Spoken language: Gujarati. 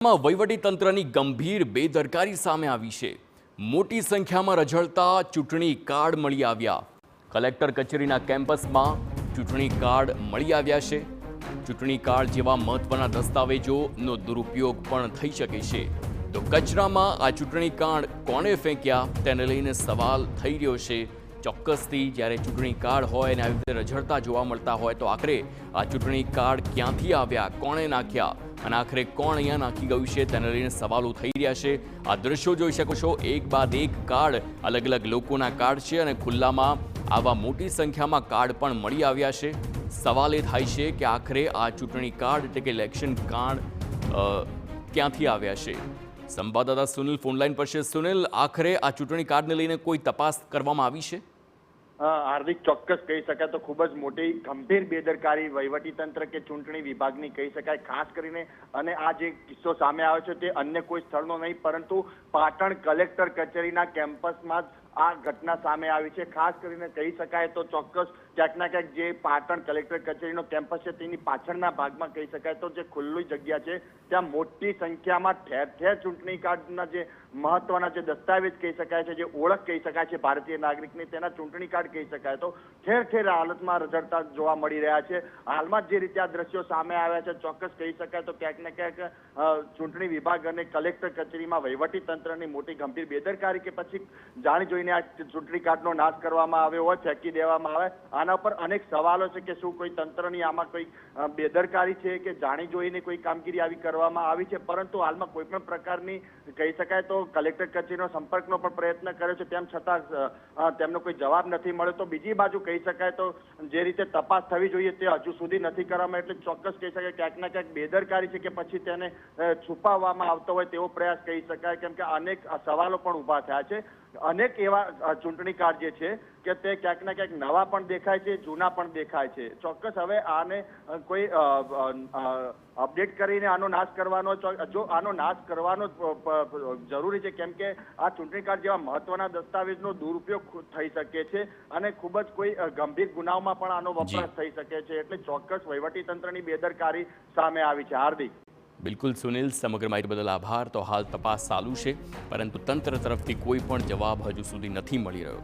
માં વહીવટીતંત્રની ગંભીર બેદરકારી સામે આવી છે। મોટી સંખ્યામાં રઝળતા ચૂંટણી કાર્ડ મળી આવ્યા। કલેક્ટર કચેરીના કેમ્પસમાં ચૂંટણી કાર્ડ મળી આવ્યા છે। ચૂંટણી કાર્ડ જેવા મહત્વના દસ્તાવેજોનો દુરુપયોગ પણ થઈ શકે છે। તો કચરામાં આ ચૂંટણી કાર્ડ કોણે ફેંક્યા તેને લઈને સવાલ થઈ રહ્યો છે। ચોક્કસથી જ્યારે ચૂંટણી કાર્ડ હોય અને આવી રીતે રઝળતા જોવા મળતા હોય તો આખરે આ ચૂંટણી કાર્ડ ક્યાંથી આવ્યા, કોણે નાખ્યા અને આખરે કોણ અહીંયા નાખી ગયું છે તેને લઈને સવાલો થઈ રહ્યા છે। આ દ્રશ્યો જોઈ શકો છો, એક બાદ એક કાર્ડ, અલગ અલગ લોકોના કાર્ડ છે અને ખુલ્લામાં આવા મોટી સંખ્યામાં કાર્ડ પણ મળી આવ્યા છે। સવાલ એ થાય છે કે આખરે આ ચૂંટણી કાર્ડ એટલે કે ઇલેક્શન કાર્ડ ક્યાંથી આવ્યા છે। સંવાદદાતા સુનિલ ફોનલાઈન પર છે। સુનિલ, આખરે આ ચૂંટણી કાર્ડને લઈને કોઈ તપાસ કરવામાં આવી છે? હાર્દિક, ચોક્કસ કહી શકાય તો ખૂબ જ મોટી ગંભીર બેદરકારી વહીવટીતંત્ર કે ચૂંટણી વિભાગની કહી શકાય, ખાસ કરીને। અને આ જે કિસ્સો સામે આવ્યો છે તે અન્ય કોઈ સ્થળનો નહીં પરંતુ પાટણ કલેક્ટર કચેરીના કેમ્પસમાં આ ઘટના સામે આવી છે। ખાસ કરીને કહી શકાય તો ચોક્કસ ક્યાંક ના ક્યાંક જે પાટણ કલેક્ટર કચેરીનો કેમ્પસ છે તેની પાછળના ભાગમાં કહી શકાય તો જે ખુલ્લી જગ્યા છે ત્યાં મોટી સંખ્યામાં ઠેર ઠેર ચૂંટણી કાર્ડના જે મહત્વના જે દસ્તાવેજ કહી શકાય છે, જે ઓળખ કહી શકાય છે ભારતીય નાગરિકની, તેના ચૂંટણી કાર્ડ કહી શકાય તો ઠેર ઠેર હાલતમાં રઝળતા જોવા મળી રહ્યા છે। હાલમાં જે રીતે આ દ્રશ્યો સામે આવ્યા છે ચોક્કસ કહી શકાય તો ક્યાંક ને ક્યાંક ચૂંટણી વિભાગ અને કલેક્ટર કચેરીમાં વહીવટીતંત્રની મોટી ગંભીર બેદરકારી કે પછી જાણી જોઈને આ ચૂંટણી કાર્ડનો નાશ કરવામાં આવ્યો હોય, ફેંકી દેવામાં આવે। આના પર અનેક સવાલો છે કે શું કોઈ તંત્રની આમાં કોઈ બેદરકારી છે કે જાણી જોઈને કોઈ કામગીરી આવી કરવામાં આવી છે, પરંતુ હાલમાં કોઈ પણ પ્રકારની કહી શકાય તો કલેક્ટર કચેરીનો સંપર્કનો પણ પ્રયત્ન કર્યો છે, તેમ છતાં તેમનો કોઈ જવાબ નથી મળ્યો। તો બીજી બાજુ કહી શકાય તો જે રીતે તપાસ થવી જોઈએ તે હજુ સુધી નથી કરવામાં, એટલે ચોક્કસ કહી શકાય ક્યાંક ના ક્યાંક બેદરકારી છે કે પછી તેને છુપાવવામાં આવતો હોય તેવો પ્રયાસ કહી શકાય, કેમ કે અનેક સવાલો પણ ઊભા થયા છે। અનેક એવા ચૂંટણી કાર્ડ જે છે કે તે ક્યાંક ના ક્યાંક નવા પણ દેખાય છે, જૂના પણ દેખાય છે। ચોક્કસ હવે આને કોઈ અપડેટ કરીને આનો નાશ કરવાનો, જો આનો નાશ કરવાનો જરૂરી છે, કેમ કે આ ચૂંટણી કાર્ડ જેવા મહત્વના દસ્તાવેજનો દુરુપયોગ થઈ શકે છે અને ખૂબ જ કોઈ ગંભીર ગુનાઓમાં પણ આનો વપરાશ થઈ શકે છે, એટલે ચોક્કસ વહીવટીતંત્રની બેદરકારી સામે આવી છે। હાર્દિક, બિલકુલ સુનિલ, સમગ્ર માહિતી બદલ આભાર। તો હાલ તપાસ ચાલુ છે પરંતુ તંત્ર તરફથી કોઈ પણ જવાબ હજુ સુધી નથી મળી રહ્યો।